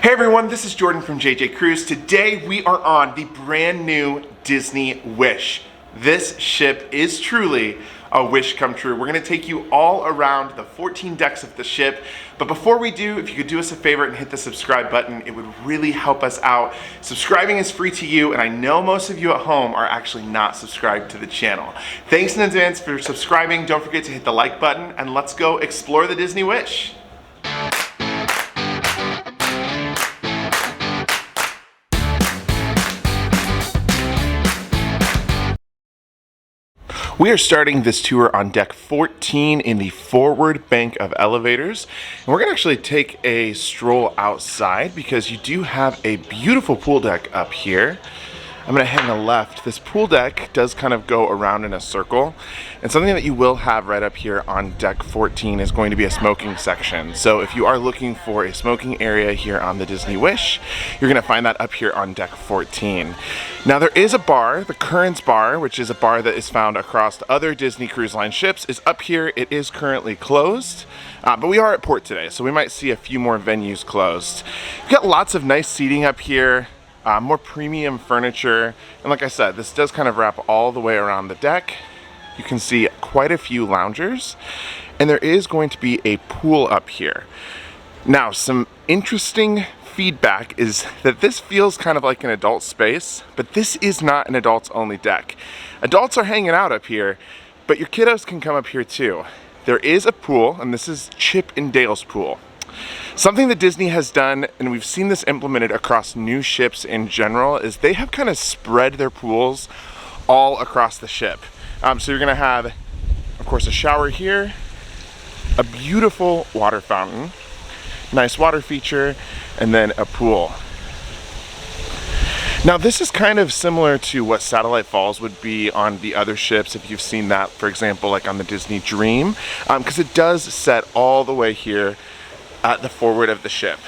Hey everyone, this is Jordan from JJ Cruise. Today we are on the brand new Disney Wish. This ship is truly a wish come true. We're gonna take you all around the 14 decks of the ship. But before we do, if you could do us a favor and hit the subscribe button, it would really help us out. Subscribing is free to you, and I know most of you at home are actually not subscribed to the channel. Thanks in advance for subscribing. Don't forget to hit the like button, and let's go explore the Disney Wish. We are starting this tour on deck 14 in the forward bank of elevators. And we're gonna actually take a stroll outside because you do have a beautiful pool deck up here. I'm gonna hang a left. This pool deck does kind of go around in a circle. And something that you will have right up here on deck 14 is going to be a smoking section. So if you are looking for a smoking area here on the Disney Wish, you're gonna find that up here on deck 14. Now there is a bar, the Currents Bar, which is a bar that is found across other Disney Cruise Line ships, is up here. It is currently closed, but we are at port today, so we might see a few more venues closed. We've got lots of nice seating up here. More premium furniture, and like I said, this does kind of wrap all the way around the deck. You can see quite a few loungers, and there is going to be a pool up here. Now, some interesting feedback is that this feels kind of like an adult space, but this is not an adults only deck. Adults are hanging out up here, but your kiddos can come up here too. There is a pool, and this is Chip and Dale's pool. Something that Disney has done, and we've seen this implemented across new ships in general, is they have kind of spread their pools all across the ship. So you're gonna have, of course, a shower here, a beautiful water fountain, nice water feature, and then a pool. Now this is kind of similar to what Satellite Falls would be on the other ships, if you've seen that, for example, like on the Disney Dream, because it does set all the way here at the forward of the ship.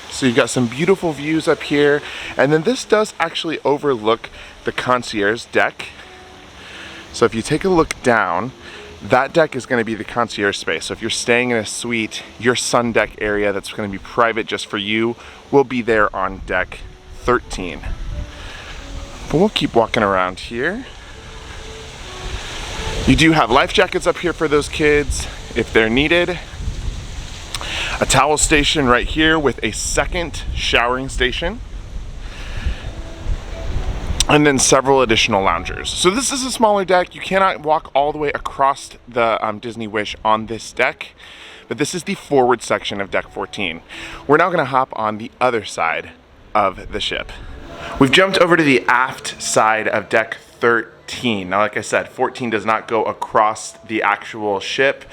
So you've got some beautiful views up here, and then this does actually overlook the concierge deck. So if you take a look down, that deck is going to be the concierge space. So if you're staying in a suite, your sun deck area that's going to be private just for you will be there on deck 13. But we'll keep walking around here. You do have life jackets up here for those kids if they're needed. A towel station right here with a second showering station. And then several additional loungers. So this is a smaller deck. You cannot walk all the way across the Disney Wish on this deck, but this is the forward section of deck 14. We're now gonna hop on the other side of the ship. We've jumped over to the aft side of deck 13. Now, like I said, 14 does not go across the actual ship.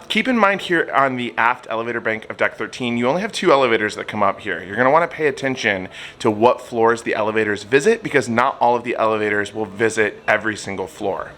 Keep in mind here on the aft elevator bank of deck 13, you only have 2 elevators that come up here. You're gonna wanna pay attention to what floors the elevators visit, because not all of the elevators will visit every single floor.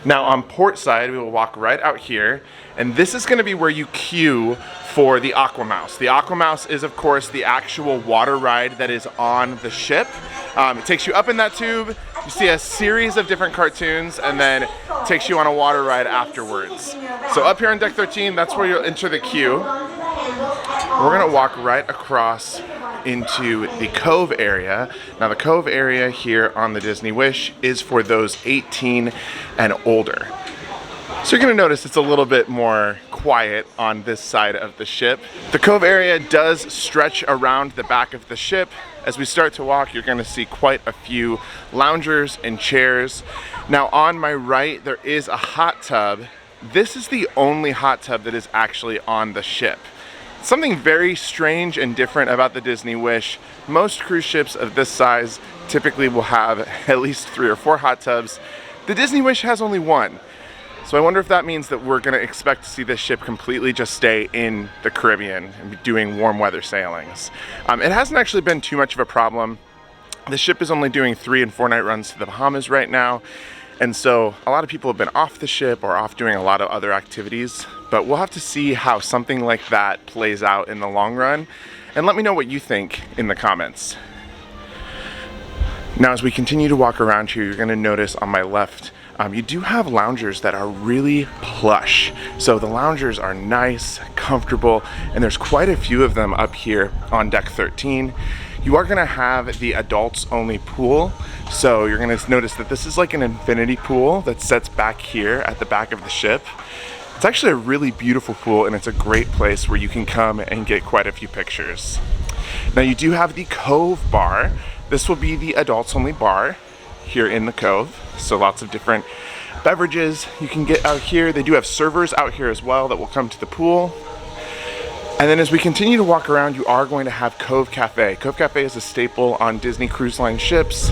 Now on port side, we will walk right out here, and this is gonna be where you queue for the Aqua Mouse. The Aqua Mouse is, of course, the actual water ride that is on the ship. It takes you up in that tube, you see a series of different cartoons, and then takes you on a water ride afterwards. So up here on deck 13, that's where you'll enter the queue. We're gonna walk right across into the Cove area. Now the Cove area here on the Disney Wish is for those 18 and older. So you're gonna notice it's a little bit more quiet on this side of the ship. The Cove area does stretch around the back of the ship. As we start to walk, you're gonna see quite a few loungers and chairs. Now on my right, there is a hot tub. This is the only hot tub that is actually on the ship. Something very strange and different about the Disney Wish. Most cruise ships of this size typically will have at least 3 or 4 hot tubs. The Disney Wish has only 1. So I wonder if that means that we're gonna expect to see this ship completely just stay in the Caribbean and be doing warm weather sailings. It hasn't actually been too much of a problem. The ship is only doing 3 and 4 night runs to the Bahamas right now. And so a lot of people have been off the ship or off doing a lot of other activities, but we'll have to see how something like that plays out in the long run. And let me know what you think in the comments. Now, as we continue to walk around here, you're gonna notice on my left You do have loungers that are really plush. So the loungers are nice, comfortable, and there's quite a few of them up here on deck 13. You are gonna have the adults only pool. So you're gonna notice that this is like an infinity pool that sits back here at the back of the ship. It's actually a really beautiful pool, and it's a great place where you can come and get quite a few pictures. Now you do have the Cove Bar. This will be the adults only bar here in the Cove. So lots of different beverages you can get out here. They do have servers out here as well that will come to the pool. And then as we continue to walk around, you are going to have Cove Cafe. Cove Cafe is a staple on Disney Cruise Line ships.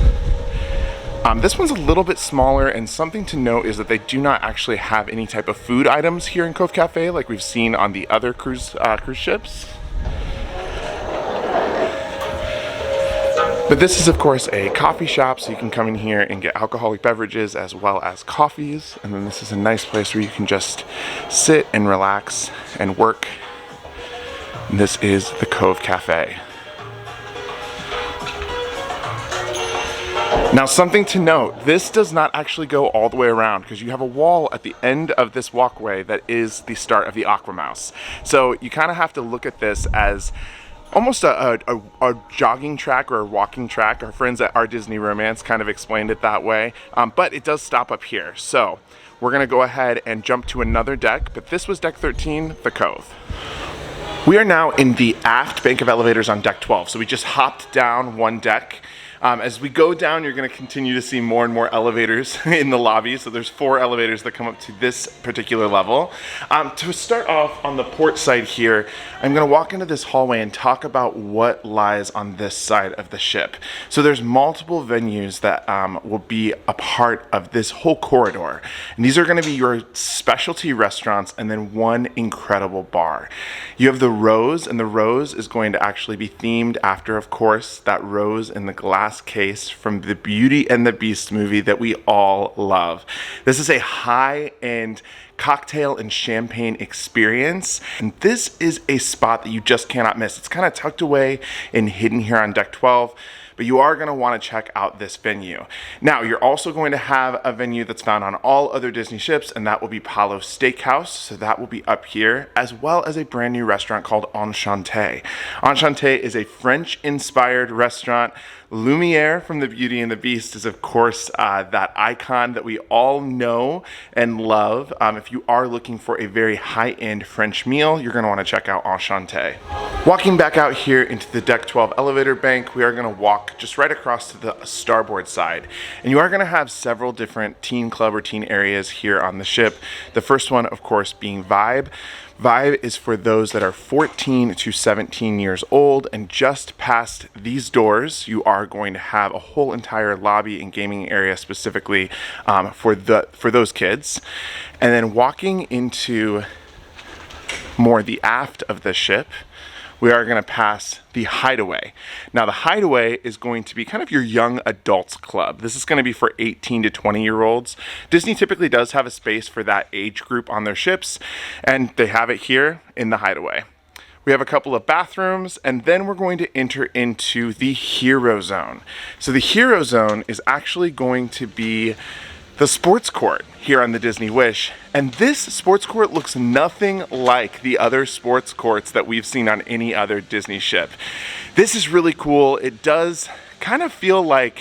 This one's a little bit smaller, and something to note is that they do not actually have any type of food items here in Cove Cafe like we've seen on the other cruise ships. But this is of course a coffee shop, so you can come in here and get alcoholic beverages as well as coffees. And then this is a nice place where you can just sit and relax and work. And this is the Cove Cafe. Now something to note, this does not actually go all the way around because you have a wall at the end of this walkway that is the start of the Aquamouse. So you kind of have to look at this as almost a jogging track or a walking track. Our friends at Our Disney Romance kind of explained it that way, but it does stop up here. So we're gonna go ahead and jump to another deck, but this was deck 13, the Cove. We are now in the aft bank of elevators on deck 12. So we just hopped down one deck. As we go down, you're going to continue to see more and more elevators in the lobby. So there's 4 elevators that come up to this particular level. To start off on the port side here, I'm going to walk into this hallway and talk about what lies on this side of the ship. So there's multiple venues that will be a part of this whole corridor. And these are going to be your specialty restaurants and then one incredible bar. You have the Rose, and the Rose is going to actually be themed after, of course, that rose in the glass case from the Beauty and the Beast movie that we all love. This is a high-end cocktail and champagne experience, and this is a spot that you just cannot miss. It's kind of tucked away and hidden here on deck 12, but you are going to want to check out this venue. Now, you're also going to have a venue that's found on all other Disney ships, and that will be Palo Steakhouse. So that will be up here, as well as a brand new restaurant called Enchanté. Enchanté is a French-inspired restaurant. Lumiere from the Beauty and the Beast is, of course, that icon that we all know and love. If you are looking for a very high-end French meal, you're going to want to check out Enchanté. Walking back out here into the deck 12 elevator bank, we are going to walk just right across to the starboard side. And you are going to have several different teen club or teen areas here on the ship. The first one, of course, being Vibe. Vibe is for those that are 14 to 17 years old, and just past these doors, you are going to have a whole entire lobby and gaming area specifically for those kids. And then walking into more the aft of the ship, we are going to pass the Hideaway. Now, the Hideaway is going to be kind of your young adults club. This is going to be for 18 to 20-year-olds. Disney typically does have a space for that age group on their ships, and they have it here in the Hideaway. We have a couple of bathrooms, and then we're going to enter into the Hero Zone. So the Hero Zone is actually going to be the sports court here on the Disney Wish. And this sports court looks nothing like the other sports courts that we've seen on any other Disney ship. This is really cool. It does kind of feel like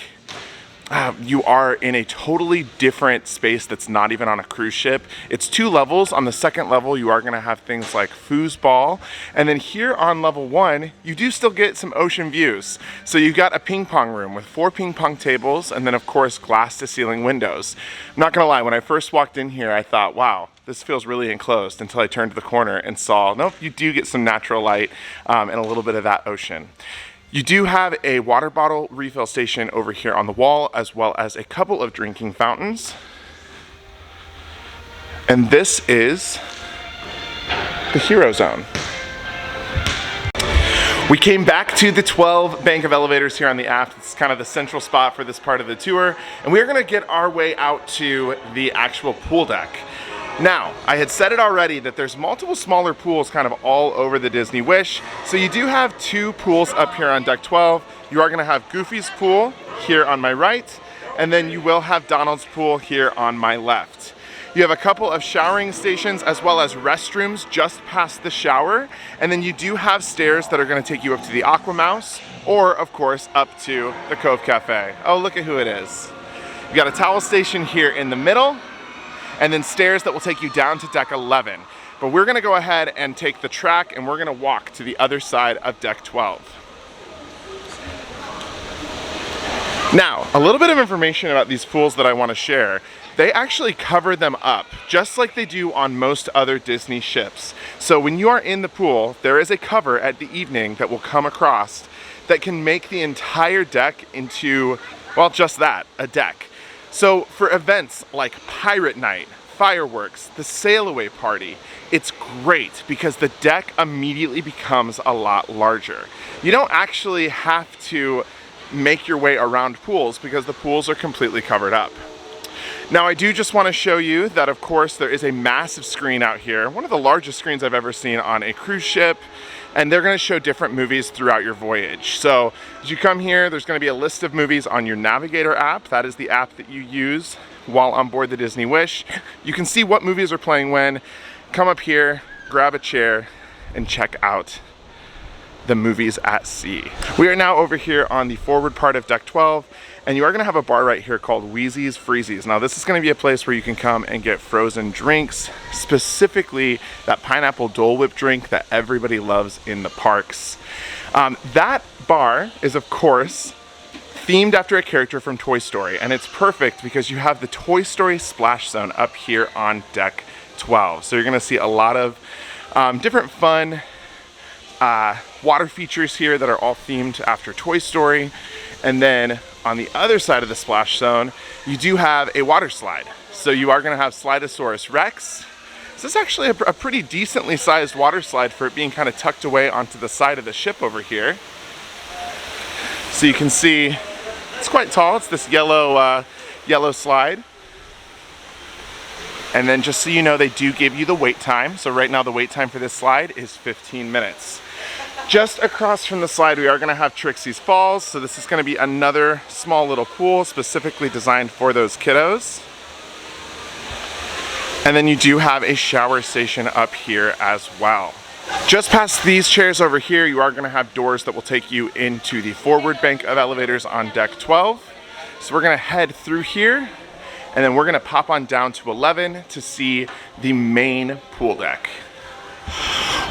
you are in a totally different space that's not even on a cruise ship. It's 2 levels. On the second level, you are going to have things like foosball. And then here on level 1, you do still get some ocean views. So you've got a ping pong room with 4 ping pong tables, and then of course glass to ceiling windows. I'm not going to lie, when I first walked in here, I thought, wow, this feels really enclosed, until I turned the corner and saw, nope, you do get some natural light and a little bit of that ocean. You do have a water bottle refill station over here on the wall, as well as a couple of drinking fountains. And this is the Hero Zone. We came back to the 12 bank of elevators here on the aft. It's kind of the central spot for this part of the tour. And we are gonna get our way out to the actual pool deck. Now, I had said it already that there's multiple smaller pools kind of all over the Disney Wish. So you do have 2 pools up here on deck 12. You are gonna have Goofy's pool here on my right, and then you will have Donald's pool here on my left. You have a couple of showering stations as well as restrooms just past the shower, and then you do have stairs that are going to take you up to the Aqua Mouse, or of course up to the Cove Cafe. Oh, look at who it is. You got a towel station here in the middle, and then stairs that will take you down to deck 11. But we're going to go ahead and take the track, and we're going to walk to the other side of deck 12. Now, a little bit of information about these pools that I want to share. They actually cover them up, just like they do on most other Disney ships. So when you are in the pool, there is a cover at the evening that will come across that can make the entire deck into, well, just that, a deck. So for events like Pirate Night, fireworks, the sail away party, it's great because the deck immediately becomes a lot larger. You don't actually have to make your way around pools because the pools are completely covered up. Now I do just want to show you that of course there is a massive screen out here, one of the largest screens I've ever seen on a cruise ship, and they're going to show different movies throughout your voyage. So as you come here, there's going to be a list of movies on your Navigator app. That is the app that you use while on board the Disney Wish. You can see what movies are playing when. Come up here, grab a chair, and check out the movies at sea. We are now over here on the forward part of deck 12, and you are going to have a bar right here called Wheezy's Freezies. Now this is going to be a place where you can come and get frozen drinks, specifically that pineapple Dole Whip drink that everybody loves in the parks. That bar is of course themed after a character from Toy Story, and it's perfect because you have the Toy Story splash zone up here on deck 12. So you're going to see a lot of different fun water features here that are all themed after Toy Story. And then on the other side of the splash zone, you do have a water slide. So you are going to have Slidosaurus Rex. This is actually a pretty decently sized water slide for it being kind of tucked away onto the side of the ship over here. So you can see it's quite tall. It's this yellow slide. And then just so you know, they do give you the wait time. So right now the wait time for this slide is 15 minutes. Just across from the slide, we are going to have Trixie's Falls. So this is going to be another small little pool specifically designed for those kiddos. And then you do have a shower station up here as well. Just past these chairs over here, you are going to have doors that will take you into the forward bank of elevators on deck 12. So we're going to head through here, and then we're going to pop on down to 11 to see the main pool deck.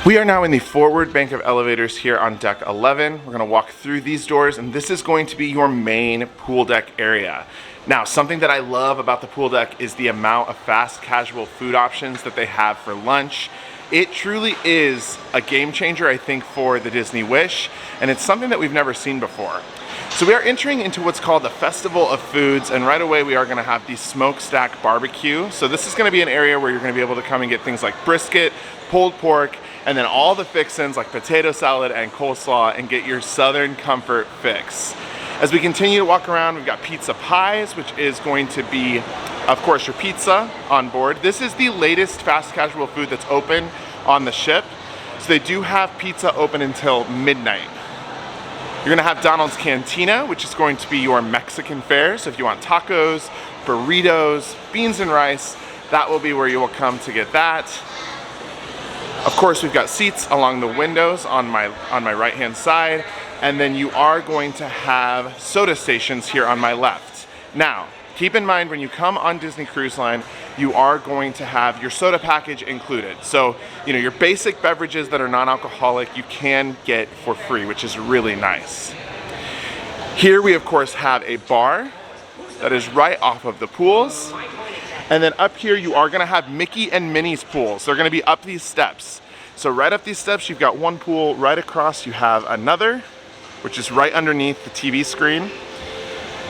We are now in the forward bank of elevators here on deck 11. We're going to walk through these doors, and this is going to be your main pool deck area. Now, something that I love about the pool deck is the amount of fast casual food options that they have for lunch. It truly is a game changer, I think, for the Disney Wish, and it's something that we've never seen before. So we are entering into what's called the Festival of Foods, and right away we are going to have the Smokestack Barbecue. So this is going to be an area where you're going to be able to come and get things like brisket, pulled pork, and then all the fixins like potato salad and coleslaw, and get your Southern comfort fix. As we continue to walk around, we've got pizza pies, which is going to be, of course, your pizza on board. This is the latest fast casual food that's open on the ship. So they do have pizza open until midnight. You're gonna have Donald's Cantina, which is going to be your Mexican fare. So if you want tacos, burritos, beans and rice, that will be where you will come to get that. Of course, we've got seats along the windows on my right-hand side, and then you are going to have soda stations here on my left. Now, keep in mind when you come on Disney Cruise Line, you are going to have your soda package included. So, you know, your basic beverages that are non-alcoholic, you can get for free, which is really nice. Here we, of course, have a bar that is right off of the pools. And then up here, you are gonna have Mickey and Minnie's pools. They're gonna be up these steps. So right up these steps, you've got one pool. Right across, you have another, which is right underneath the TV screen.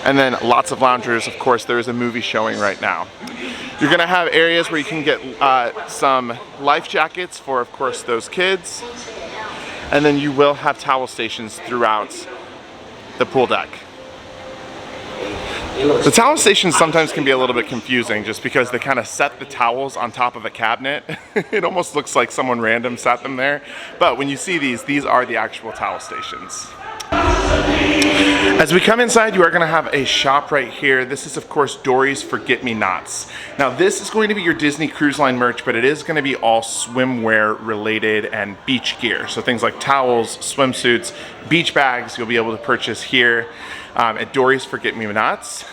And then lots of loungers. Of course, there is a movie showing right now. You're gonna have areas where you can get some life jackets for, of course, those kids. And then you will have towel stations throughout the pool deck. The towel stations sometimes can be a little bit confusing just because they kind of set the towels on top of a cabinet. It almost looks like someone random sat them there. But when you see these are the actual towel stations. As we come inside, you are going to have a shop right here. This is, of course, Dory's Forget-Me-Nots. Now, this is going to be your Disney Cruise Line merch, but it is going to be all swimwear related and beach gear. So things like towels, swimsuits, beach bags, you'll be able to purchase here at Dory's Forget-Me-Nots.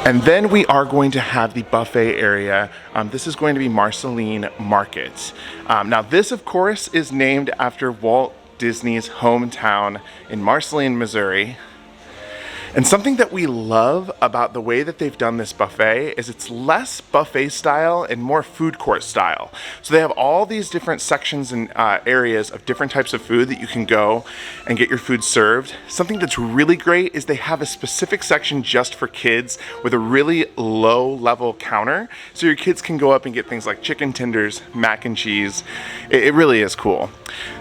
And then we are going to have the buffet area. This is going to be Marceline Market. Now, this, of course, is named after Walt Disney's hometown in Marceline, Missouri. And something that we love about the way that they've done this buffet is it's less buffet style and more food court style. So they have all these different sections and areas of different types of food that you can go and get your food served. Something that's really great is they have a specific section just for kids with a really low level counter. So your kids can go up and get things like chicken tenders, mac and cheese. It really is cool.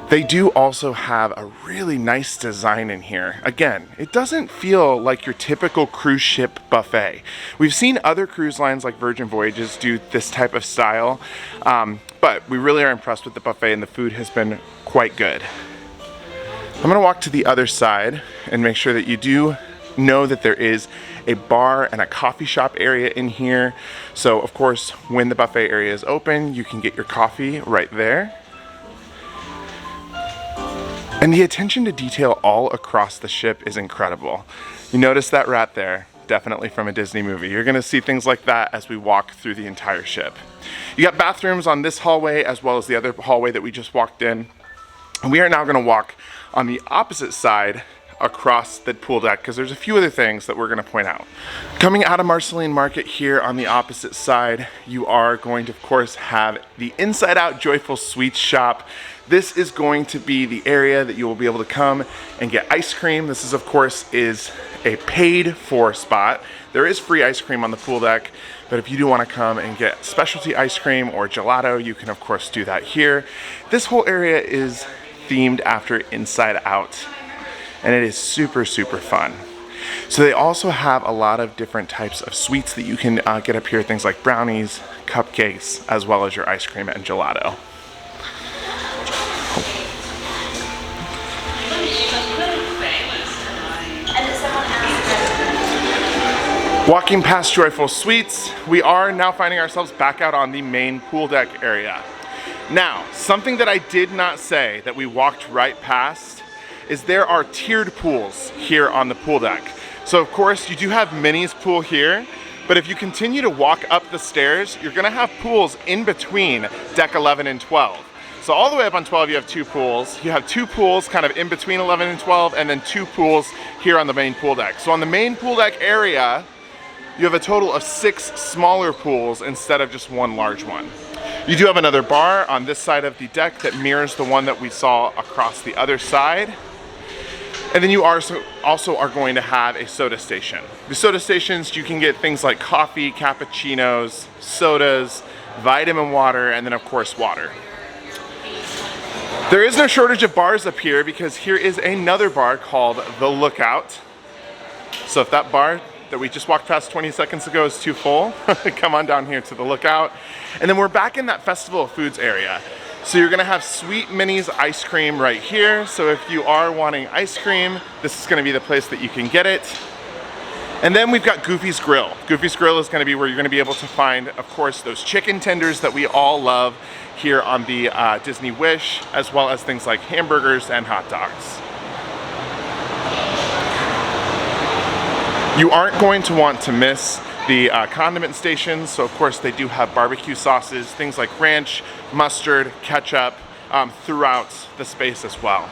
They do also have a really nice design in here. Again, it doesn't feel like your typical cruise ship buffet. We've seen other cruise lines like Virgin Voyages do this type of style, but we really are impressed with the buffet and the food has been quite good. I'm gonna walk to the other side and make sure that you do know that there is a bar and a coffee shop area in here. So of course, when the buffet area is open, you can get your coffee right there. And the attention to detail all across the ship is incredible. You notice that rat there? Definitely from a Disney movie. You're gonna see things like that as we walk through the entire ship. You got bathrooms on this hallway as well as the other hallway that we just walked in. And we are now gonna walk on the opposite side across the pool deck because there's a few other things that we're gonna point out. Coming out of Marceline Market here on the opposite side, you are going to, of course, have the Inside Out Joyful Sweets shop. This is going to be the area that you will be able to come and get ice cream. This is, of course, is a paid for spot. There is free ice cream on the pool deck, but if you do want to come and get specialty ice cream or gelato, you can, of course, do that here. This whole area is themed after Inside Out, and it is super, super fun. So they also have a lot of different types of sweets that you can get up here, things like brownies, cupcakes, as well as your ice cream and gelato. Walking past Joyful Sweets, we are now finding ourselves back out on the main pool deck area. Now, something that I did not say that we walked right past is there are tiered pools here on the pool deck. So of course you do have Minnie's pool here, but if you continue to walk up the stairs, you're gonna have pools in between deck 11 and 12. So all the way up on 12 you have two pools. You have two pools kind of in between 11 and 12, and then two pools here on the main pool deck. So on the main pool deck area, you have a total of 6 smaller pools instead of just one large one. You do have another bar on this side of the deck that mirrors the one that we saw across the other side. And then you also are going to have a soda station. The soda stations, you can get things like coffee, cappuccinos, sodas, vitamin water, and then of course water. There is no shortage of bars up here because here is another bar called The Lookout. So if that bar that we just walked past 20 seconds ago is too full, come on down here to The Lookout. And then we're back in that Festival of Foods area. So you're gonna have Sweet Minnie's ice cream right here. So if you are wanting ice cream, this is gonna be the place that you can get it. And then we've got Goofy's Grill. Goofy's Grill is gonna be where you're gonna be able to find, of course, those chicken tenders that we all love here on the Disney Wish, as well as things like hamburgers and hot dogs. You aren't going to want to miss the condiment stations. So of course they do have barbecue sauces, things like ranch, mustard, ketchup throughout the space as well.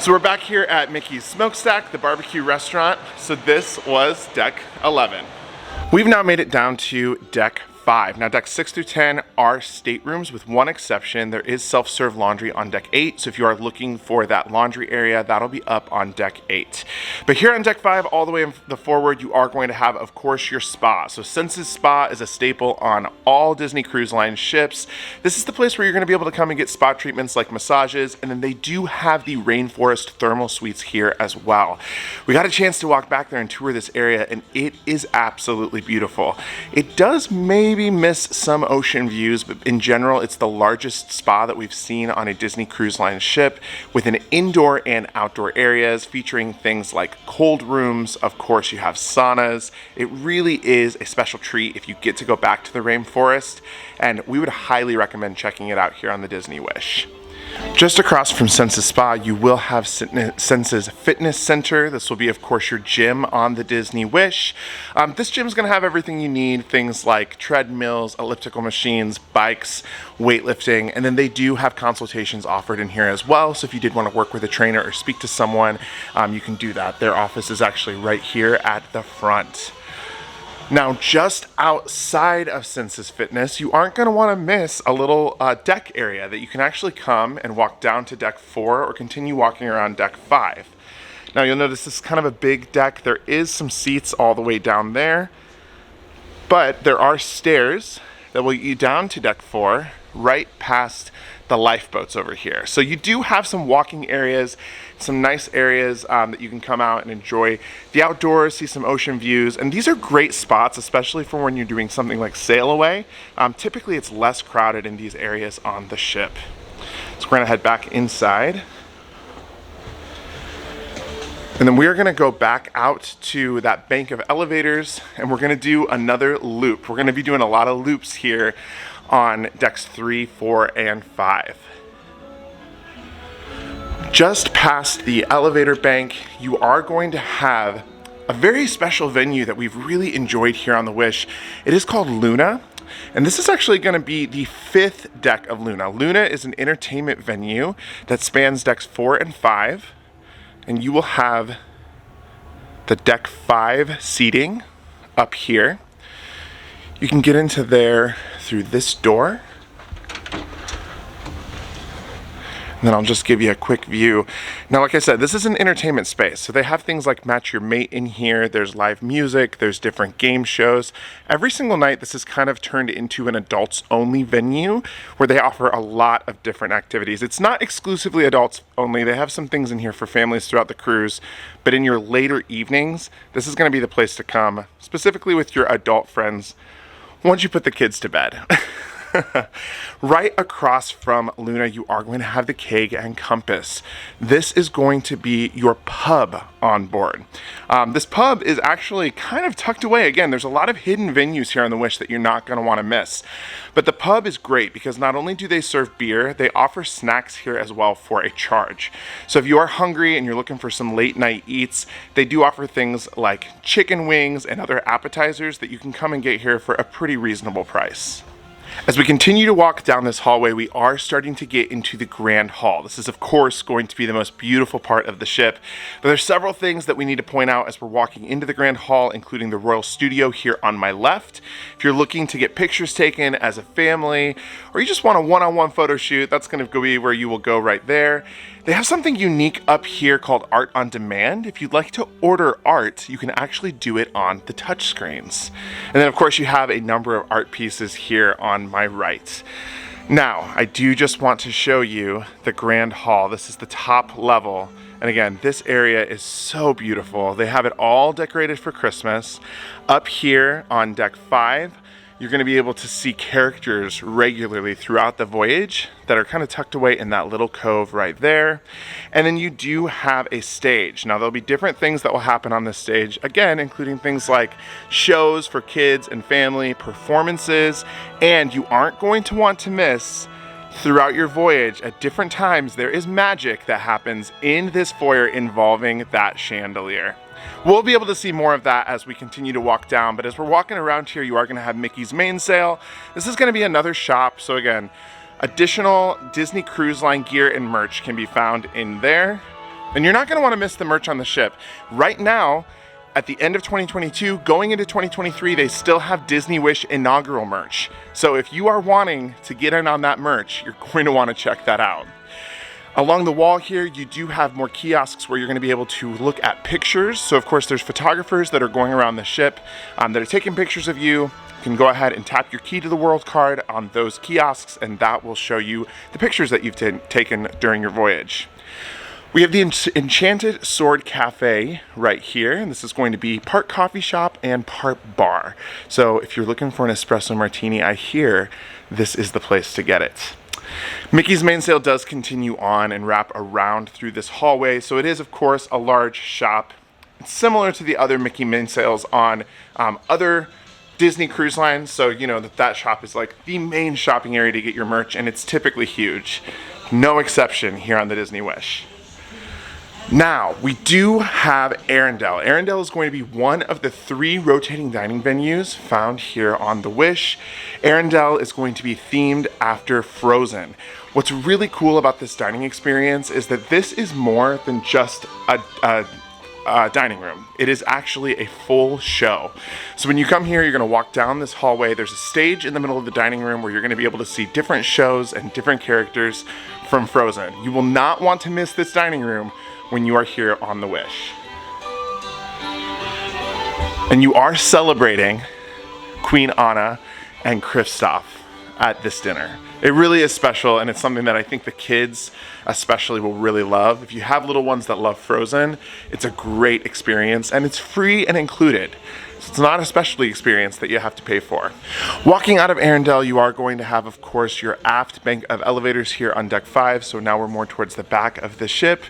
So we're back here at Mickey's Smokestack, the barbecue restaurant. So this was deck 11. We've now made it down to deck 5. Now deck 6 through 10 are staterooms with one exception. There is self-serve laundry on deck 8. So if you are looking for that laundry area, that'll be up on deck 8. But here on deck 5, all the way in the forward, you are going to have, of course, your spa. So Senses Spa is a staple on all Disney Cruise Line ships. This is the place where you're going to be able to come and get spa treatments like massages. And then they do have the Rainforest Thermal Suites here as well. We got a chance to walk back there and tour this area, and it is absolutely beautiful. It does maybe maybe miss some ocean views, but in general, it's the largest spa that we've seen on a Disney Cruise Line ship, with an indoor and outdoor areas featuring things like cold rooms. Of course, you have saunas. It really is a special treat if you get to go back to the rainforest, and we would highly recommend checking it out here on the Disney Wish. Just across from Senses Spa, you will have Senses Fitness Center. This will be, of course, your gym on the Disney Wish. This gym is going to have everything you need, things like treadmills, elliptical machines, bikes, weightlifting, and then they do have consultations offered in here as well. So if you did want to work with a trainer or speak to someone, you can do that. Their office is actually right here at the front. Now, just outside of Senses Fitness, you aren't going to want to miss a little deck area that you can actually come and walk down to deck 4 or continue walking around deck 5. Now, you'll notice this is kind of a big deck. There is some seats all the way down there, but there are stairs that will get you down to deck 4, right past the lifeboats over here. So you do have some walking areas, some nice areas that you can come out and enjoy the outdoors, see some ocean views, and these are great spots, especially for when you're doing something like sail away. Typically it's less crowded in these areas on the ship. So we're gonna head back inside. And then we're gonna go back out to that bank of elevators, and we're gonna do another loop. We're gonna be doing a lot of loops here on decks 3, 4, and 5. Just past the elevator bank, you are going to have a very special venue that we've really enjoyed here on the Wish. It is called Luna, and this is actually going to be the 5th deck of Luna. Luna is an entertainment venue that spans decks 4 and 5, and you will have the deck 5 seating up here. You can get into there through this door. And then I'll just give you a quick view. Now, like I said, this is an entertainment space. So they have things like Match Your Mate in here. There's live music. There's different game shows. Every single night, this is kind of turned into an adults only venue where they offer a lot of different activities. It's not exclusively adults only. They have some things in here for families throughout the cruise. But in your later evenings, this is going to be the place to come, specifically with your adult friends, once you put the kids to bed. Right across from Luna, you are going to have the Keg and Compass. This is going to be your pub on board. This pub is actually kind of tucked away. Again, there's a lot of hidden venues here on the Wish that you're not going to want to miss. But the pub is great because not only do they serve beer, they offer snacks here as well for a charge. So if you are hungry and you're looking for some late night eats, they do offer things like chicken wings and other appetizers that you can come and get here for a pretty reasonable price. As we continue to walk down this hallway, we are starting to get into the Grand Hall. This is, of course, going to be the most beautiful part of the ship, but there's several things that we need to point out as we're walking into the Grand Hall, including the Royal Studio here on my left. If you're looking to get pictures taken as a family, or you just want a one-on-one photo shoot, that's going to be where you will go right there. They have something unique up here called Art on Demand. If you'd like to order art, you can actually do it on the touch screens. And then, of course, you have a number of art pieces here on my right. Now, I do just want to show you the Grand Hall. This is the top level. And again, this area is so beautiful. They have it all decorated for Christmas. Up here on deck 5, you're going to be able to see characters regularly throughout the voyage that are kind of tucked away in that little cove right there. And then you do have a stage. Now, there'll be different things that will happen on this stage, again, including things like shows for kids and family, performances, and you aren't going to want to miss throughout your voyage at different times, there is magic that happens in this foyer involving that chandelier. We'll be able to see more of that as we continue to walk down, but as we're walking around here, you are going to have Mickey's Mainsail. This is going to be another shop, so again, additional Disney Cruise Line gear and merch can be found in there. And you're not going to want to miss the merch on the ship. Right now, at the end of 2022, going into 2023, they still have Disney Wish inaugural merch. So if you are wanting to get in on that merch, you're going to want to check that out. Along the wall here, you do have more kiosks where you're going to be able to look at pictures. So of course, there's photographers that are going around the ship that are taking pictures of you. You can go ahead and tap your Key to the World card on those kiosks, and that will show you the pictures that you've taken during your voyage. We have the Enchanted Sword Cafe right here, and this is going to be part coffee shop and part bar. So if you're looking for an espresso martini, I hear this is the place to get it. Mickey's Mainsail does continue on and wrap around through this hallway, so it is of course a large shop. It's similar to the other Mickey Mainsails on other Disney cruise lines, so you know that shop is like the main shopping area to get your merch, and it's typically huge. No exception here on the Disney Wish. Now, we do have Arendale. Arendale is going to be one of the 3 rotating dining venues found here on the Wish. Arendale is going to be themed after Frozen. What's really cool about this dining experience is that this is more than just a dining room. It is actually a full show. So when you come here, you're gonna walk down this hallway. There's a stage in the middle of the dining room where you're gonna be able to see different shows and different characters from Frozen. You will not want to miss this dining room when you are here on the Wish. And you are celebrating Queen Anna and Kristoff at this dinner. It really is special, and it's something that I think the kids especially will really love. If you have little ones that love Frozen, it's a great experience, and it's free and included. So it's not a specialty experience that you have to pay for. Walking out of Arendale, you are going to have, of course, your aft bank of elevators here on deck 5. So now we're more towards the back of the ship.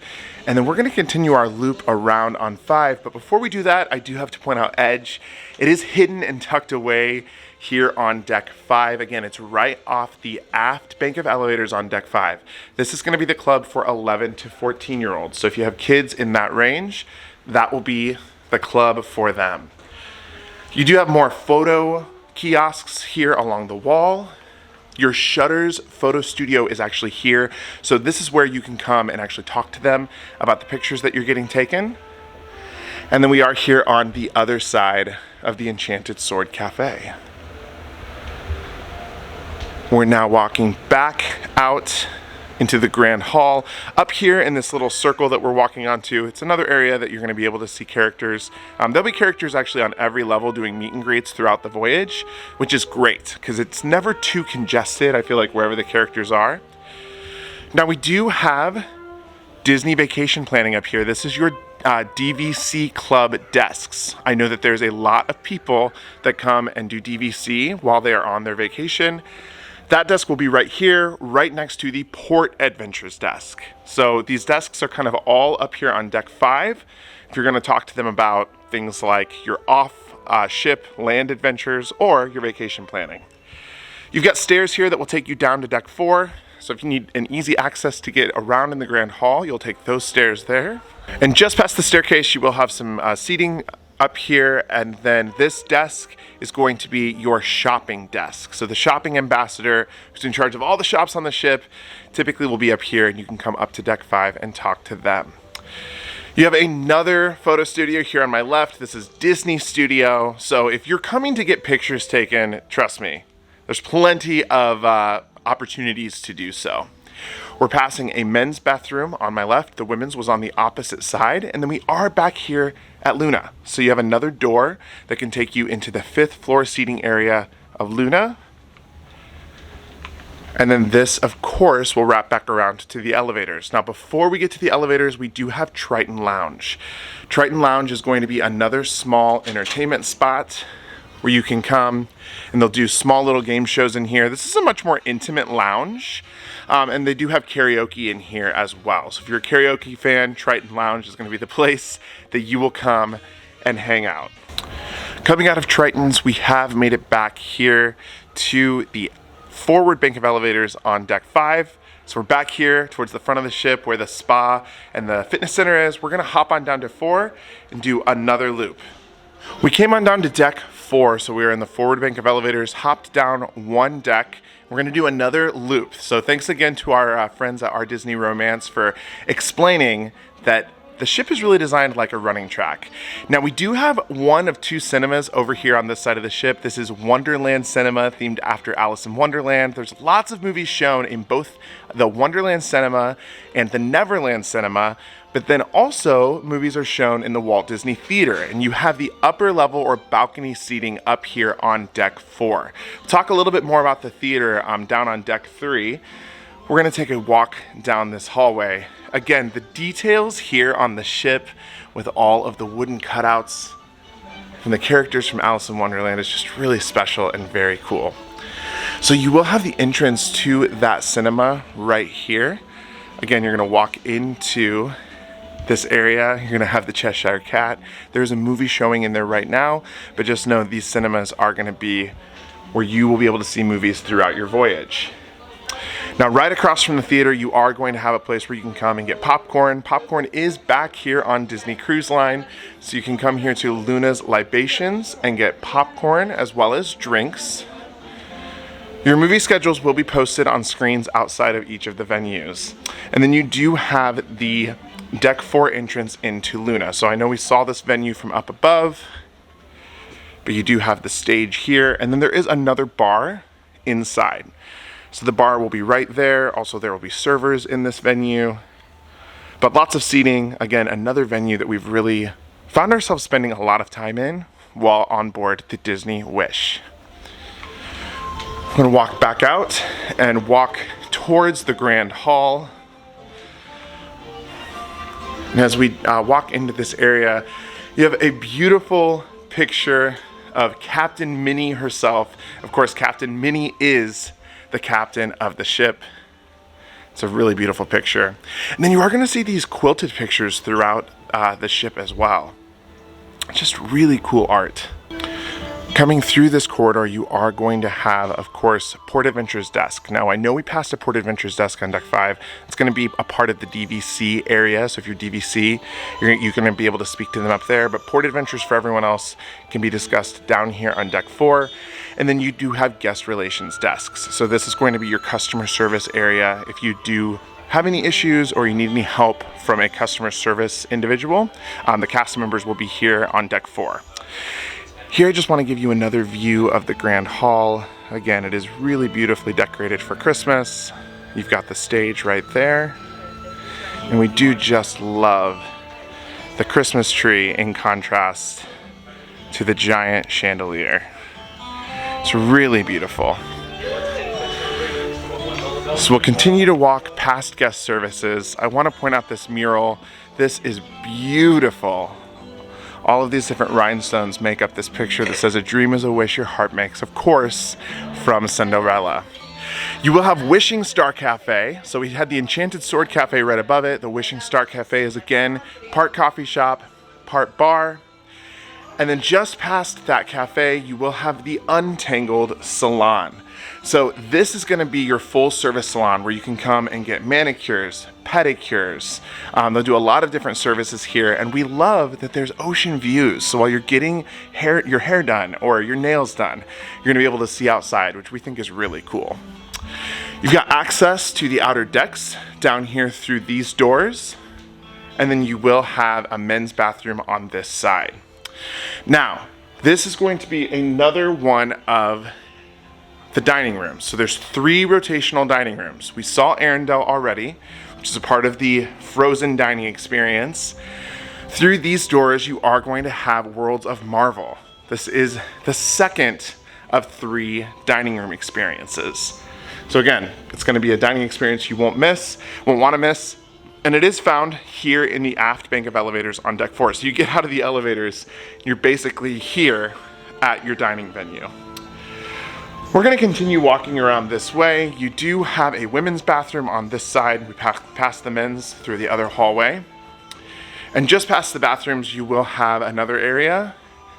And then we're going to continue our loop around on 5. But before we do that, I do have to point out Edge. It is hidden and tucked away here on deck 5. Again, it's right off the aft bank of elevators on deck 5. This is going to be the club for 11 to 14-year-olds. So if you have kids in that range, that will be the club for them. You do have more photo kiosks here along the wall. Your Shutters photo studio is actually here. So this is where you can come and actually talk to them about the pictures that you're getting taken. And then we are here on the other side of the Enchanted Sword Cafe. We're now walking back out into the Grand Hall. Up here in this little circle that we're walking onto, it's another area that you're going to be able to see characters. There'll be characters actually on every level doing meet and greets throughout the voyage, which is great because it's never too congested, I feel like, wherever the characters are. Now we do have Disney Vacation Planning up here. This is your DVC Club desks. I know that there's a lot of people that come and do DVC while they are on their vacation. That desk will be right here, right next to the Port Adventures desk. So these desks are kind of all up here on deck 5. If you're going to talk to them about things like your off-ship land adventures or your vacation planning. You've got stairs here that will take you down to deck 4. So if you need an easy access to get around in the Grand Hall, you'll take those stairs there. And just past the staircase, you will have some seating up here, and then this desk is going to be your shopping desk. So the shopping ambassador, who's in charge of all the shops on the ship, typically will be up here, and you can come up to deck 5 and talk to them. You have another photo studio here on my left. This is Disney Studio. So if you're coming to get pictures taken, trust me, there's plenty of opportunities to do so. We're passing a men's bathroom on my left. The women's was on the opposite side. And then we are back here at Luna. So you have another door that can take you into the 5th floor seating area of Luna. And then this, of course, will wrap back around to the elevators. Now, before we get to the elevators, we do have Triton Lounge. Triton Lounge is going to be another small entertainment spot where you can come and they'll do small little game shows in here. This is a much more intimate lounge. And they do have karaoke in here as well. So if you're a karaoke fan, Triton Lounge is going to be the place that you will come and hang out. Coming out of Triton's, we have made it back here to the forward bank of elevators on deck 5. So we're back here towards the front of the ship where the spa and the fitness center is. We're going to hop on down to 4 and do another loop. We came on down to deck 4, so we were in the forward bank of elevators, hopped down 1 deck. We're going to do another loop. So thanks again to our friends at Our Disney Romance for explaining that the ship is really designed like a running track. Now we do have one of 2 cinemas over here on this side of the ship. This is Wonderland Cinema, themed after Alice in Wonderland. There's lots of movies shown in both the Wonderland Cinema and the Neverland Cinema, but then also movies are shown in the Walt Disney Theater, and you have the upper level or balcony seating up here on deck 4. We'll talk a little bit more about the theater down on deck 3. We're going to take a walk down this hallway, Again, the details here on the ship with all of the wooden cutouts from the characters from Alice in Wonderland is just really special and very cool. So you will have the entrance to that cinema right here. Again, you're gonna walk into this area. You're gonna have the Cheshire Cat. There's a movie showing in there right now, but just know these cinemas are gonna be where you will be able to see movies throughout your voyage. Now, right across from the theater, you are going to have a place where you can come and get popcorn. Popcorn is back here on Disney Cruise Line, so you can come here to Luna's Libations and get popcorn as well as drinks. Your movie schedules will be posted on screens outside of each of the venues. And then you do have the Deck 4 entrance into Luna. So I know we saw this venue from up above, but you do have the stage here, and then there is another bar inside. So the bar will be right there. Also, there will be servers in this venue, but lots of seating. Again, another venue that we've really found ourselves spending a lot of time in while on board the Disney Wish. I'm gonna walk back out and walk towards the Grand Hall. And as we walk into this area, you have a beautiful picture of Captain Minnie herself. Of course, Captain Minnie is the captain of the ship. It's a really beautiful picture. And then you are going to see these quilted pictures throughout the ship as well. Just really cool art. Coming through this corridor, you are going to have, of course, Port Adventure's desk. Now, I know we passed a Port Adventure's desk on Deck 5. It's going to be a part of the DVC area, so if you're DVC, you're going to be able to speak to them up there, but Port Adventures for everyone else can be discussed down here on Deck 4. And then you do have guest relations desks. So this is going to be your customer service area. If you do have any issues or you need any help from a customer service individual, the cast members will be here on Deck 4. Here I just want to give you another view of the Grand Hall. Again, it is really beautifully decorated for Christmas. You've got the stage right there. And we do just love the Christmas tree in contrast to the giant chandelier. It's really beautiful. So we'll continue to walk past guest services. I want to point out this mural. This is beautiful. All of these different rhinestones make up this picture that says, "A dream is a wish your heart makes," of course, from Cinderella. You will have Wishing Star Cafe. So we had the Enchanted Sword Cafe right above it. The Wishing Star Cafe is, again, part coffee shop, part bar. And then just past that cafe, you will have the Untangled Salon. So this is going to be your full service salon where you can come and get manicures, pedicures. They'll do a lot of different services here, and we love that there's ocean views. So while you're getting your hair done or your nails done, you're going to be able to see outside, which we think is really cool. You've got access to the outer decks down here through these doors, and then you will have a men's bathroom on this side. Now, this is going to be another one of the dining rooms. So there's 3 rotational dining rooms. We saw Arendale already, which is a part of the frozen dining experience. Through these doors, you are going to have Worlds of Marvel. This is the second of 3 dining room experiences. So again, it's going to be a dining experience you won't want to miss. And it is found here in the aft bank of elevators on Deck 4. So you get out of the elevators, you're basically here at your dining venue. We're going to continue walking around this way. You do have a women's bathroom on this side. We past the men's through the other hallway. And just past the bathrooms, you will have another area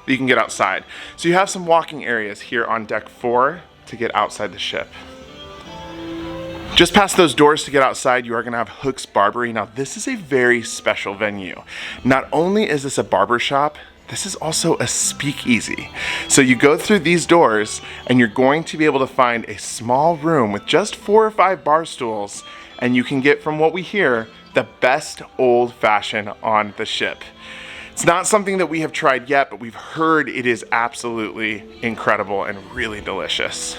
that you can get outside. So you have some walking areas here on Deck 4 to get outside the ship. Just past those doors to get outside, you are going to have Hook's Barbery. Now, this is a very special venue. Not only is this a barber shop, this is also a speakeasy. So you go through these doors and you're going to be able to find a small room with just 4 or 5 bar stools, and you can get, from what we hear, the best old-fashioned on the ship. It's not something that we have tried yet, but we've heard it is absolutely incredible and really delicious.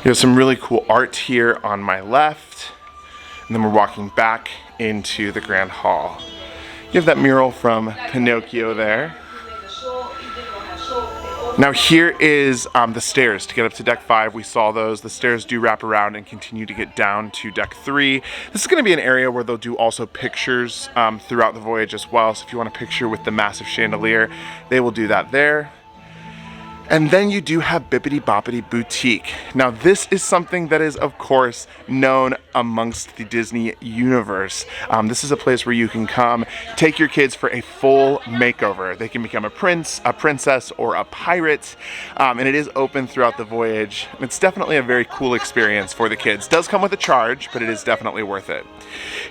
There's some really cool art here on my left, and then we're walking back into the Grand Hall. You have that mural from Pinocchio there. Now here is the stairs to get up to deck 5. We saw those. The stairs do wrap around and continue to get down to deck 3. This is going to be an area where they'll do also pictures throughout the voyage as well. So if you want a picture with the massive chandelier, they will do that there. And then you do have Bibbidi Bobbidi Boutique. Now this is something that is of course known amongst the Disney universe. This is a place where you can come, take your kids for a full makeover. They can become a prince, a princess, or a pirate. And it is open throughout the voyage. It's definitely a very cool experience for the kids. Does come with a charge, but it is definitely worth it.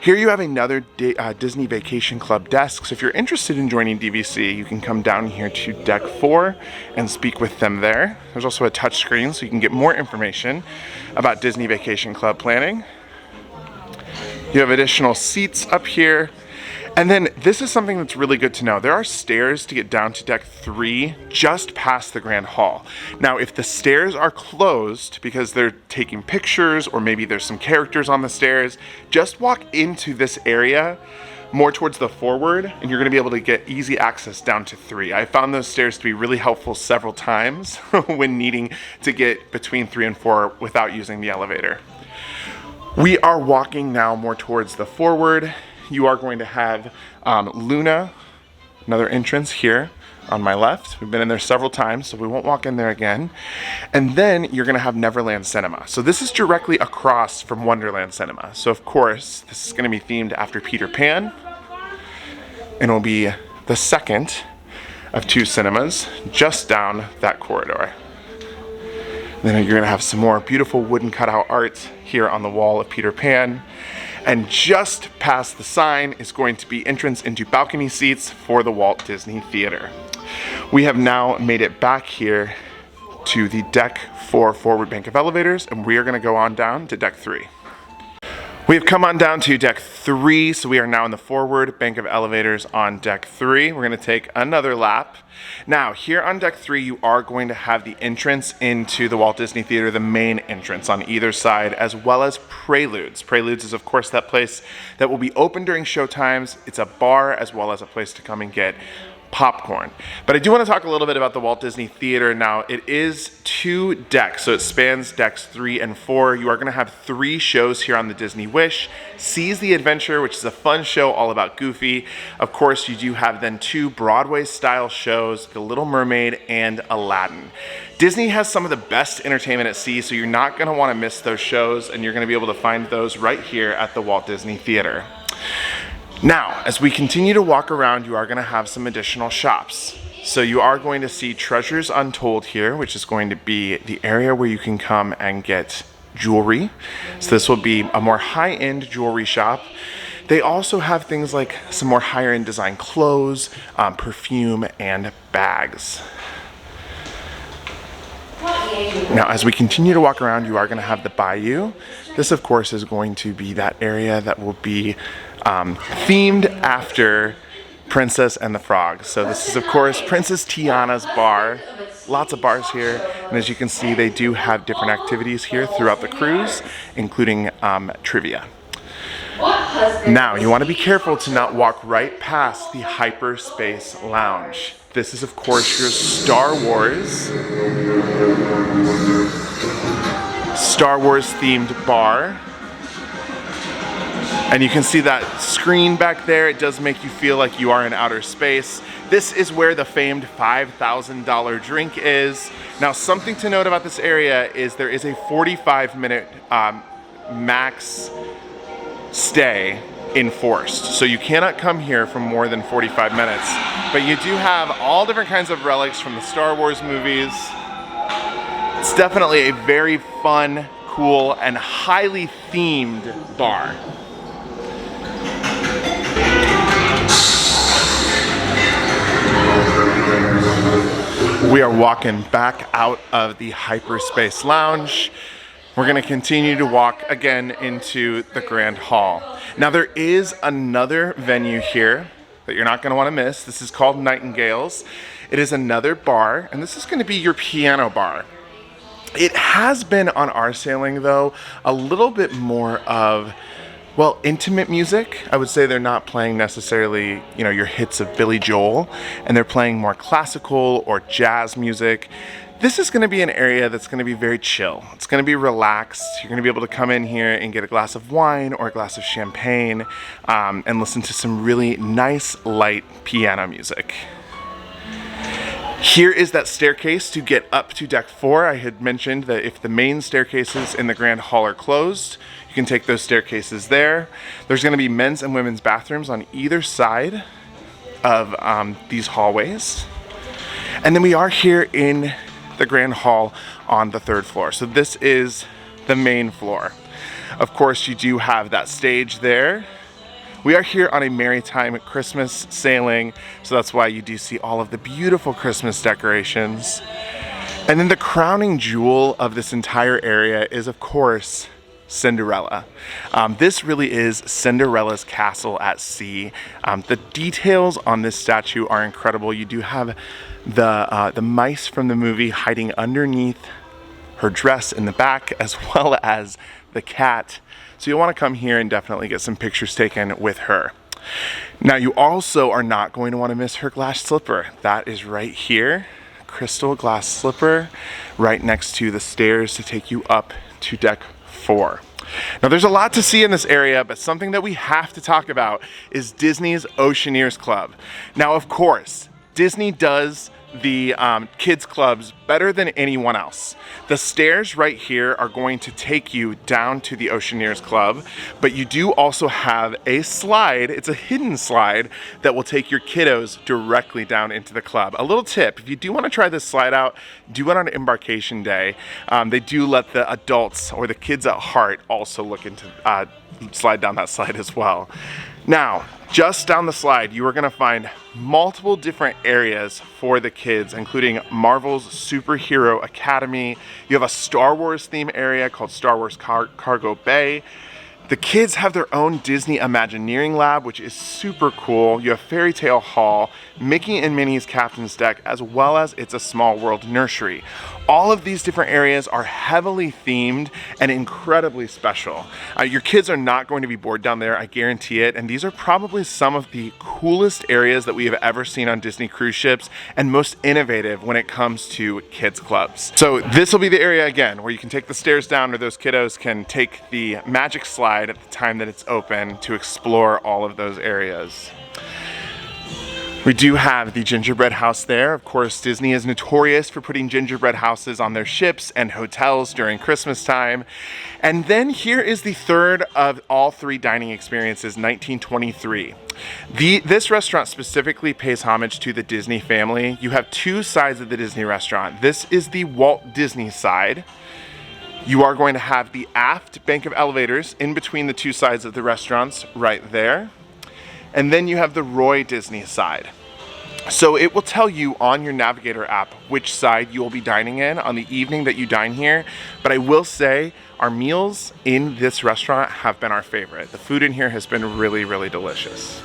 Here you have another Disney Vacation Club desk. So if you're interested in joining DVC, you can come down here to deck 4 and speak with them there. There's also a touch screen so you can get more information about Disney Vacation Club planning. You have additional seats up here. And then this is something that's really good to know. There are stairs to get down to deck 3 just past the Grand Hall. Now, if the stairs are closed because they're taking pictures or maybe there's some characters on the stairs, just walk into this area more towards the forward and you're going to be able to get easy access down to 3. I found those stairs to be really helpful several times when needing to get between 3 and 4 without using the elevator. We are walking now more towards the forward. You are going to have Luna, another entrance here on my left. We've been in there several times, so we won't walk in there again. And then you're gonna have Neverland Cinema. So this is directly across from Wonderland Cinema. So of course, this is gonna be themed after Peter Pan. And it will be the second of 2 cinemas just down that corridor. Then you're gonna have some more beautiful wooden cutout art here on the wall of Peter Pan. And just past the sign is going to be entrance into balcony seats for the Walt Disney Theater. We have now made it back here to the deck 4 forward bank of elevators, and we are gonna go on down to deck 3. We have come on down to deck 3, so we are now in the forward bank of elevators on deck 3. We're gonna take another lap. Now, here on deck 3, you are going to have the entrance into the Walt Disney Theater, the main entrance on either side, as well as Preludes. Preludes is, of course, that place that will be open during show times. It's a bar as well as a place to come and get popcorn. But I do want to talk a little bit about the Walt Disney Theater. Now, it is 2 decks, so it spans decks 3 and 4. You are going to have 3 shows here on the Disney Wish. Seize the Adventure, which is a fun show all about Goofy. Of course, you do have then 2 Broadway-style shows, The Little Mermaid and Aladdin. Disney has some of the best entertainment at sea, so you're not going to want to miss those shows, and you're going to be able to find those right here at the Walt Disney Theater. Now, as we continue to walk around, you are going to have some additional shops. So you are going to see Treasures Untold here, which is going to be the area where you can come and get jewelry. So this will be a more high-end jewelry shop. They also have things like some more higher-end design clothes, perfume, and bags. Now, as we continue to walk around, you are going to have the Bayou. This, of course, is going to be that area that will be themed after Princess and the Frog. So this is, of course, Princess Tiana's bar. Lots of bars here, and as you can see, they do have different activities here throughout the cruise, including trivia. Now, you want to be careful to not walk right past the Hyperspace Lounge. This is, of course, your Star Wars themed bar. And you can see that screen back there. It does make you feel like you are in outer space. This is where the famed $5,000 drink is. Now, something to note about this area is there is a 45-minute max stay enforced. So you cannot come here for more than 45 minutes. But you do have all different kinds of relics from the Star Wars movies. It's definitely a very fun, cool, and highly themed bar. We are walking back out of the Hyperspace Lounge. We're gonna continue to walk again into the Grand Hall. Now, there is another venue here that you're not gonna wanna miss. This is called Nightingale's. It is another bar, and this is gonna be your piano bar. It has been on our sailing, though, a little bit more of Well, intimate music, I would say they're not playing necessarily, your hits of Billy Joel, and they're playing more classical or jazz music. This is going to be an area that's going to be very chill. It's going to be relaxed. You're going to be able to come in here and get a glass of wine or a glass of champagne and listen to some really nice, light piano music. Here is that staircase to get up to deck 4. I had mentioned that if the main staircases in the Grand Hall are closed, you can take those staircases there. There's going to be men's and women's bathrooms on either side of these hallways. And then we are here in the Grand Hall on the 3rd floor. So this is the main floor. Of course, you do have that stage there. We are here on a maritime Christmas sailing, so that's why you do see all of the beautiful Christmas decorations. And then the crowning jewel of this entire area is, of course, Cinderella. This really is Cinderella's castle at sea. The details on this statue are incredible. You do have the mice from the movie hiding underneath her dress in the back, as well as the cat. So you'll want to come here and definitely get some pictures taken with her. Now, you also are not going to want to miss her glass slipper. That is right here, crystal glass slipper, right next to the stairs to take you up to deck 4. Now, there's a lot to see in this area, but something that we have to talk about is Disney's Oceaneers Club. Now, of course, Disney does the kids clubs better than anyone else. The stairs right here are going to take you down to the Oceaneers Club, but you do also have a slide. It's a hidden slide that will take your kiddos directly down into the club. A little tip, if you do want to try this slide out, do it on embarkation day. They do let the adults or the kids at heart also look into slide down that slide as well. Now, just down the slide, you are going to find multiple different areas for the kids, including Marvel's Superhero Academy. You have a Star Wars theme area called Star Wars Cargo Bay. The kids have their own Disney Imagineering Lab, which is super cool. You have Fairy Tale Hall, Mickey and Minnie's Captain's Deck, as well as It's a Small World Nursery. All of these different areas are heavily themed and incredibly special. Your kids are not going to be bored down there, I guarantee it. And these are probably some of the coolest areas that we have ever seen on Disney cruise ships and most innovative when it comes to kids clubs. So this will be the area again where you can take the stairs down, or those kiddos can take the magic slide at the time that it's open to explore all of those areas. We do have the gingerbread house there. Of course, Disney is notorious for putting gingerbread houses on their ships and hotels during Christmas time. And then here is the third of all 3 dining experiences, 1923. This restaurant specifically pays homage to the Disney family. You have 2 sides of the Disney restaurant. This is the Walt Disney side. You are going to have the aft bank of elevators in between the 2 sides of the restaurants right there. And then you have the Roy Disney side. So it will tell you on your Navigator app which side you will be dining in on the evening that you dine here. But I will say our meals in this restaurant have been our favorite. The food in here has been really, really delicious.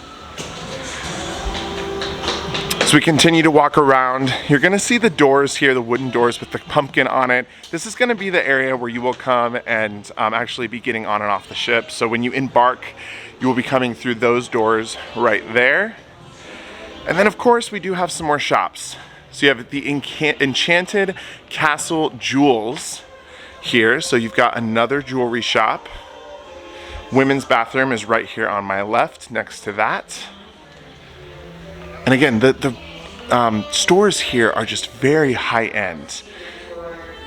As we continue to walk around, you're gonna see the doors here, the wooden doors with the pumpkin on it. This is gonna be the area where you will come and actually be getting on and off the ship. So when you embark, you will be coming through those doors right there. And then of course we do have some more shops. So you have the Enchanted Castle Jewels here. So you've got another jewelry shop. Women's bathroom is right here on my left next to that. And again, the stores here are just very high end.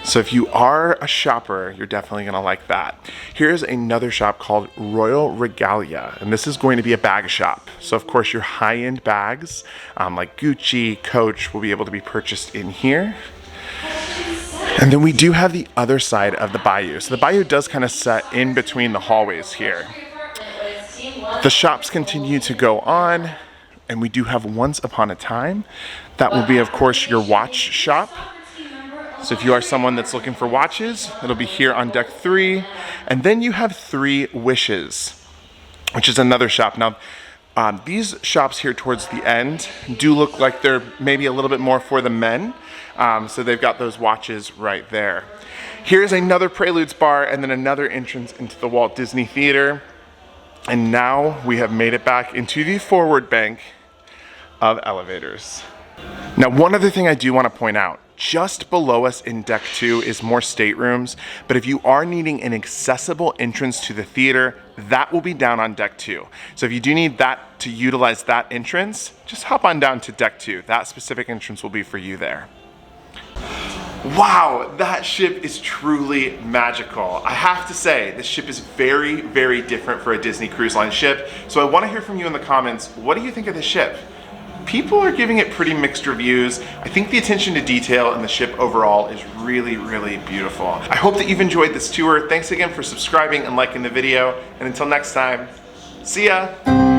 So if you are a shopper, you're definitely gonna like that. Here's another shop called Royal Regalia, and this is going to be a bag shop. So of course your high-end bags, like Gucci, Coach, will be able to be purchased in here. And then we do have the other side of the Bayou. So the Bayou does kind of set in between the hallways here. The shops continue to go on, and we do have Once Upon a Time. That will be, of course, your watch shop. So if you are someone that's looking for watches, it'll be here on deck 3. And then you have 3 Wishes, which is another shop. Now, these shops here towards the end do look like they're maybe a little bit more for the men. So they've got those watches right there. Here's another Preludes bar and then another entrance into the Walt Disney Theater. And now we have made it back into the forward bank of elevators. Now, one other thing I do want to point out, just below us in deck 2 is more staterooms, but if you are needing an accessible entrance to the theater, that will be down on deck 2. So if you do need that to utilize that entrance, just hop on down to deck 2. That specific entrance will be for you there. Wow, that ship is truly magical. I have to say, this ship is very, very different for a Disney Cruise Line ship. So I want to hear from you in the comments. What do you think of this ship? People are giving it pretty mixed reviews. I think the attention to detail in the ship overall is really, really beautiful. I hope that you've enjoyed this tour. Thanks again for subscribing and liking the video. And until next time, see ya.